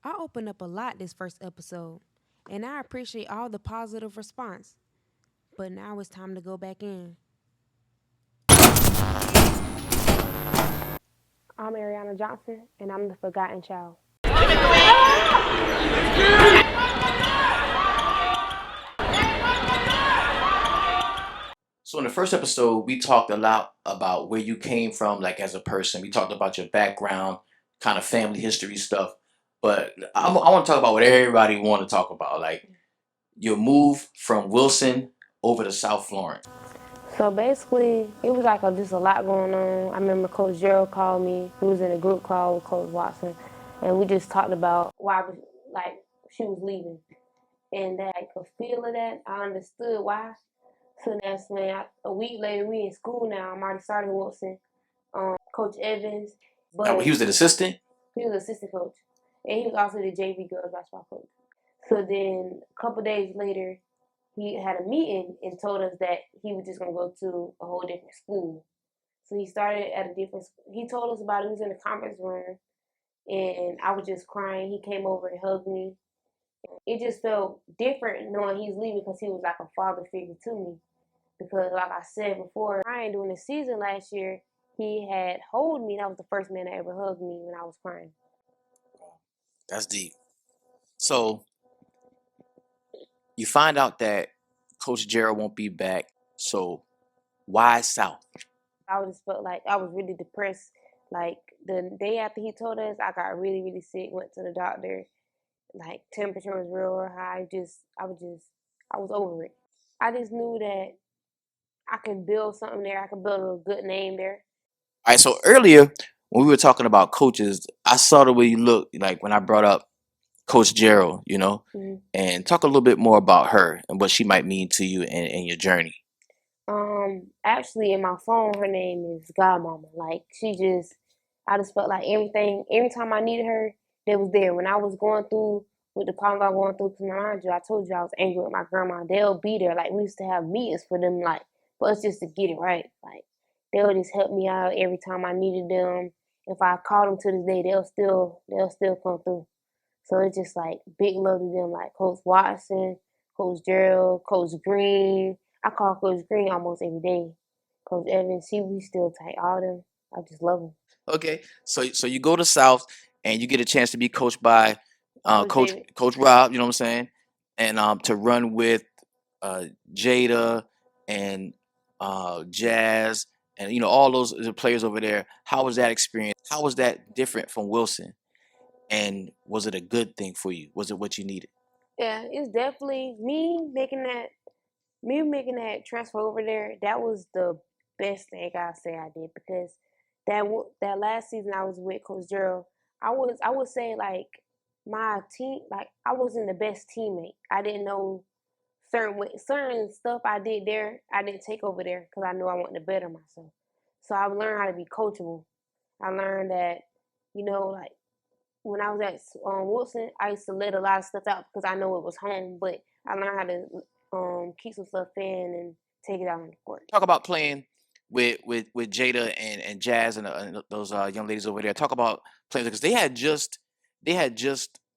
I opened up a lot this first episode, and I appreciate all the positive response. But now it's time to go back in. I'm Ariana Johnson, and I'm the Forgotten Child. So in the first episode, we talked a lot about where you came from, like as a person. We talked about your background, kind of family history stuff. But I want to talk about what everybody want to talk about, like your move from Wilson over to South Florence. So basically, it was like just a lot going on. I remember Coach Gerald called me. We was in a group call with Coach Watson, and we just talked about why like she was leaving, and that I could feel of that. I understood why. So that's when a week later we in school now. I'm already starting Wilson. Coach Evans, Now, but he was an assistant. he was assistant coach, and he was also the JV girls basketball coach. So then a couple days later, he had a meeting and told us that he was just gonna go to a whole different school. So he started at a different. He told us about it. He was in the conference room, and I was just crying. He came over and hugged me. It just felt different knowing he's leaving because he was like a father figure to me. Because like I said before, crying during the season last year, he had hold me. That was the first man that ever hugged me when I was crying. That's deep. So you find out that Coach Gerald won't be back. So why South? I just felt like I was really depressed. Like the day after he told us, I got really, really sick. Went to the doctor. Like temperature was real high. I was over it. I just knew that I could build something there. I could build a good name there. All right. So earlier when we were talking about coaches, I saw the way you look. Like when I brought up Coach Gerald, Mhm. and talk a little bit more about her and what she might mean to you and your journey. Actually, in my phone, her name is Godmama. Like I just felt like everything. Every time I needed her, they was there. When I was going through with the problems I was going through, because mind you, I told you I was angry with my grandma. They'll be there. Like we used to have meetings for them, like for us just to get it right. Like they'll just help me out every time I needed them. If I called them to this day, they'll still come through. So it's just like big love to them, like Coach Watson, Coach Gerald, Coach Green. I call Coach Green almost every day. Coach Evans, we still tight. All them, I just love them. Okay, so you go to South and you get a chance to be coached by Coach Coach David. Coach Rob. You know what I'm saying? And to run with uh, Jada and Jazz and all those players over there. How was that experience? How was that different from Wilson? And was it a good thing for you? Was it what you needed? Yeah, it's definitely me making that transfer over there. That was the best thing I say I did because that last season I was with Coach Gerald. I would say like my team, like I wasn't the best teammate. I didn't know certain stuff I did there. I didn't take over there because I knew I wanted to better myself. So I learned how to be coachable. I learned that like when I was at Wilson, I used to let a lot of stuff out because I know it was home, but I learned how to keep some stuff in and take it out on the court. Talk about playing with Jada and Jazz and those young ladies over there. Talk about playing because they had just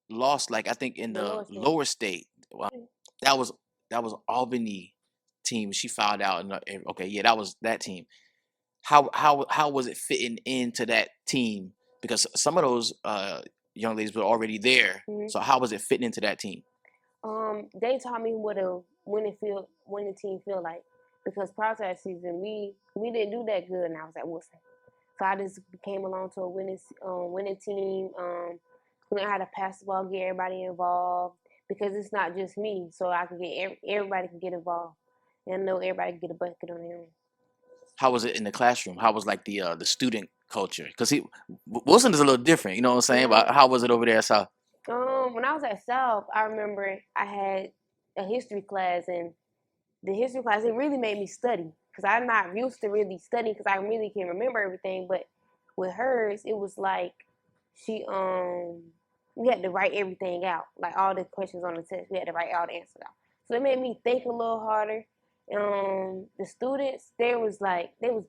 lost, like I think in The the lower state. lower state. Well, that was that was Albany team. She found out. Okay, yeah, that was that team. How was it fitting into that team? Because some of those young ladies were already there. Mhm. So how was it fitting into that team? They taught me what a winning team feel like because prior to that season, we didn't do that good, and I was at Wilson. So I just came along to a winning team. Learn how to pass the ball, get everybody involved because it's not just me. So I can get everybody can get involved, and I know everybody can get a bucket on their own. How was it in the classroom? How was like the student culture? Because Wilson is a little different, you know what I'm saying? Yeah. But how was it over there at South? When I was at South, I remember I had a history class, and the history class it really made me study because I'm not used to really studying because I really can't remember everything. But with hers, it was like she we had to write everything out, like all the questions on the test. We had to write all the answers out. So it made me think a little harder. The students, they was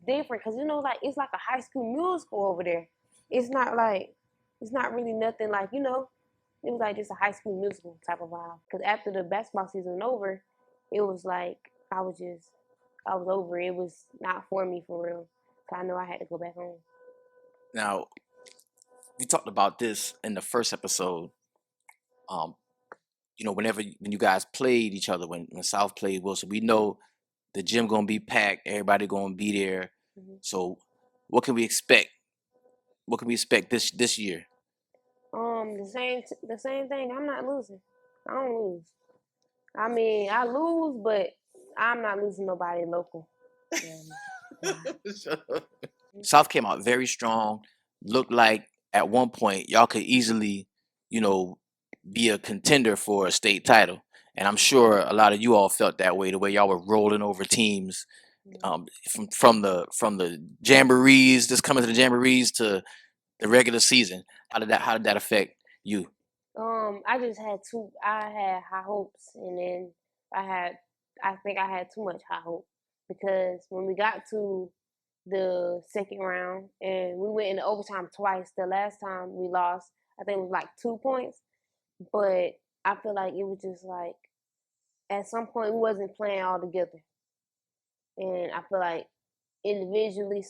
different because like it's like a high school musical over there. It's not like it's not really nothing like it was like just a High School Musical type of vibe. Because after the basketball season was over, it was like I was over it. It was not for me for real. So I know I had to go back home. Now, we talked about this in the first episode. Um, when you guys played each other, when South played Wilson, we know the gym gonna be packed, everybody gonna be there. Mm-hmm. So, what can we expect? What can we expect this year? The same thing. I'm not losing. I don't lose. I mean, I lose, but I'm not losing nobody local. South came out very strong. Looked like at one point y'all could easily, you know, be a contender for a state title. And I'm sure a lot of you all felt that way, the way y'all were rolling over teams, from the jamborees, just coming to the jamborees to the regular season. How did that affect you? I just had I had high hopes, and then I had, I think I had too much high hope because when we got to the second round and we went into overtime twice. The last time we lost, I think it was like 2 points, but I feel like it was just like at some point we wasn't playing all together, and I feel like individually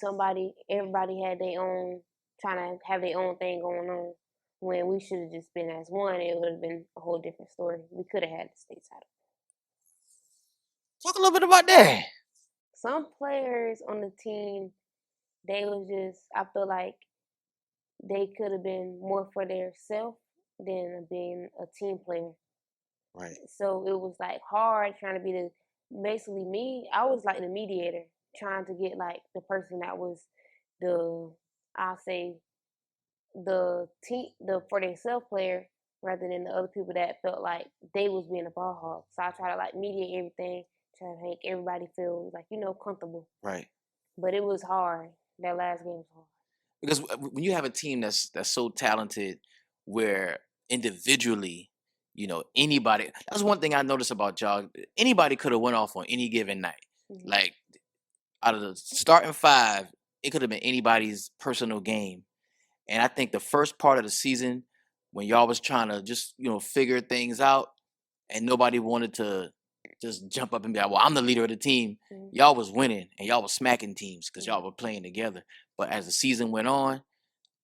everybody had their own, trying to have their own thing going on. When we should have just been as one, it would have been a whole different story. We could have had the state title. Talk a little bit about that. Some players on the team, they was just, I feel like they could have been more for their self than being a team player. Right. So it was like hard trying to be basically me. I was like the mediator, trying to get like the person that was the, I'll say, the team, the for their self player, rather than the other people that felt like they was being a ball hog. So I try to like mediate everything, try to make everybody feel like, comfortable. Right. But it was hard. That last game was hard. Because when you have a team that's so talented, where individually, anybody. That's one thing I noticed about y'all. Anybody could have went off on any given night. Mm-hmm. Like out of the starting five, it could have been anybody's personal game. And I think the first part of the season, when y'all was trying to just figure things out, and nobody wanted to just jump up and be like, "Well, I'm the leader of the team." Mm-hmm. Y'all was winning and y'all was smacking teams because y'all Mm-hmm. were playing together. But as the season went on,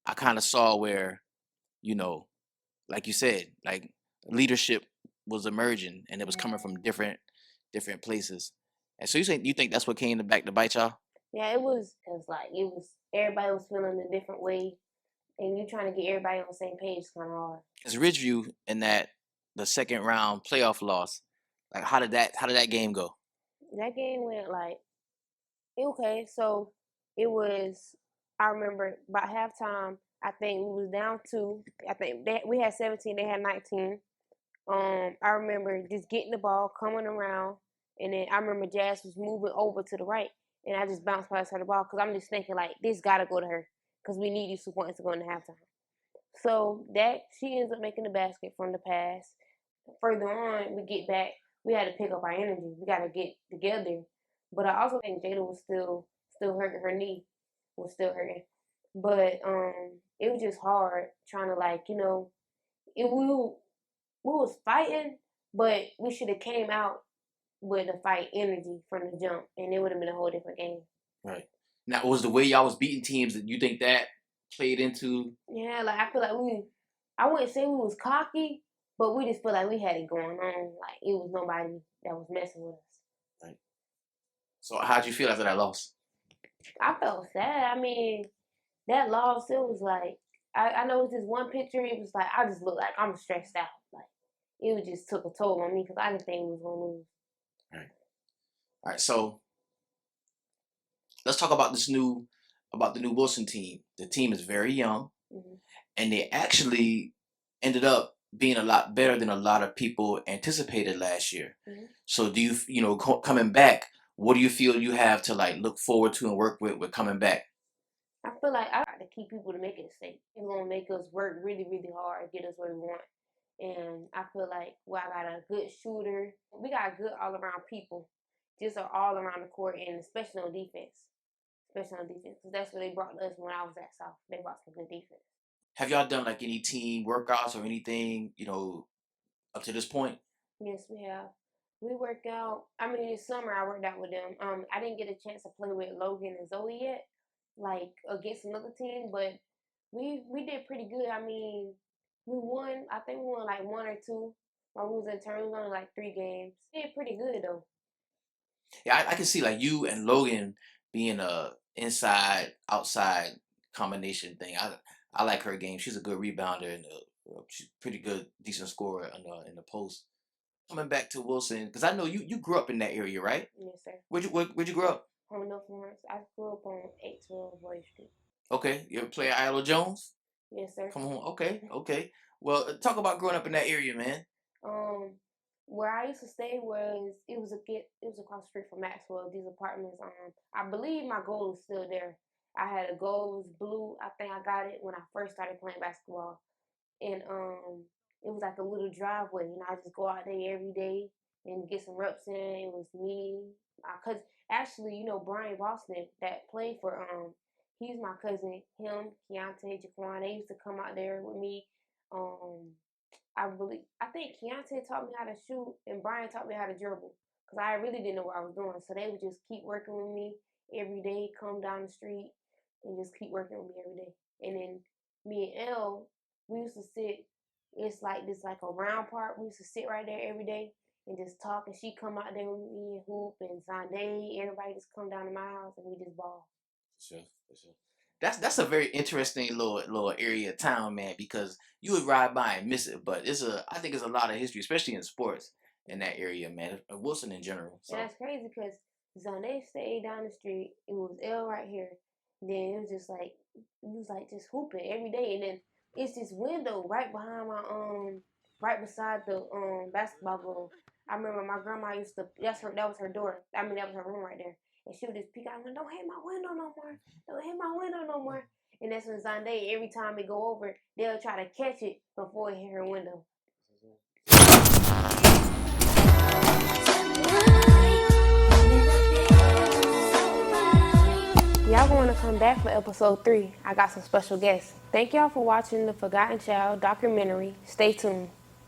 I kind of saw where, you know, like you said, like leadership was emerging and it was coming from different places. And so you think that's what came back to bite y'all? Yeah, it was because like it was everybody was feeling a different way, and you trying to get everybody on the same page is kind of hard. Because Ridgeview in the second round playoff loss, like how did that game go? That game went like okay. So it was. I remember about halftime. I think we was down two. I think we had 17. They had 19. I remember just getting the ball, coming around, and then I remember Jazz was moving over to the right, and I just bounced past her the ball because I'm just thinking like this gotta go to her because we need these 2 points to go into halftime. So that she ends up making the basket from the pass. Further on, we get back. We had to pick up our energy. We got to get together. But I also think Jada was still hurting. Her knee was still hurting. But it was just hard trying to like we was fighting, but we should have came out with the fight energy from the jump, and it would have been a whole different game. Right. Now, was the way y'all was beating teams that you think that played into? Yeah, like I feel like I wouldn't say we was cocky, but we just feel like we had it going on. Like it was nobody that was messing with us. Right. So how'd you feel after that loss? I felt sad. I mean, that loss, it was like, I know it's just one picture. It was like, I just looked like I'm stressed out. Like, it just took a toll on me because I didn't think we was going to lose. Right. All right. So let's talk about the new Wilson team. The team is very young, Mm-hmm. and they actually ended up being a lot better than a lot of people anticipated last year. Mm-hmm. So do coming back? What do you feel you have to like look forward to and work with coming back? I feel like I got to keep people to make it a state. It's going to make us work really, really hard, get us where we want. And I feel like, I got a good shooter. We got good all around people. Just are all around the court, and especially on defense. Especially on defense. Because that's what they brought us when I was at South. They brought some good defense. Have y'all done like any team workouts or anything, up to this point? Yes, we have. We work out. I mean, this summer I worked out with them. I didn't get a chance to play with Logan and Zoe yet, like against another team, but we did pretty good. I mean, we won. I think we won like one or two. While we was in turn, we won like 3 games. Did pretty good though. Yeah, I can see like you and Logan being a inside outside combination thing. I like her game. She's a good rebounder and she's pretty good, decent scorer in the post. Coming back to Wilson, because I know you grew up in that area, right? Yes, sir. Where'd you grow up? On North Lawrence. I grew up on 812 Boy Street. Okay, you ever play Iowa Jones? Yes, sir. Come on, okay. Well, talk about growing up in that area, man. Um, where I used to stay was it was across the street from Maxwell. These apartments. I believe my goal is still there. I had a goal, it was blue. I think I got it when I first started playing basketball, and it was like a little driveway, and I just go out there every day and get some reps in. It was me, cause actually, Brian Boston that played for he's my cousin. Him, Keontae, Jaquan, they used to come out there with me. Um, I think Keontae taught me how to shoot, and Brian taught me how to dribble, cause I really didn't know what I was doing. So they would just keep working with me every day, come down the street, and just keep working with me every day. And then me and Elle, we used to sit. It's like this, like a round part. We used to sit right there every day and just talk. And she come out there with me and hoop and Sunday. Everybody just come down to my house and we just ball. For sure. That's a very interesting little area of town, man, because you would ride by and miss it, but I think it's a lot of history, especially in sports in that area, man. Wilson in general. So And that's crazy because Sunday stayed down the street. It was L right here. Then it was just like just hooping every day, and then it's this window right behind right beside the basketball goal. I remember my grandma used to that was her door. I mean that was her room right there. And she would just peek out and don't hit my window no more. Don't hit my window no more. And that's when Zonday, every time it go over, they'll try to catch it before it hit her window. Y'all going to come back for episode 3. I got some special guests. Thank y'all for watching the Forgotten Child documentary. Stay tuned.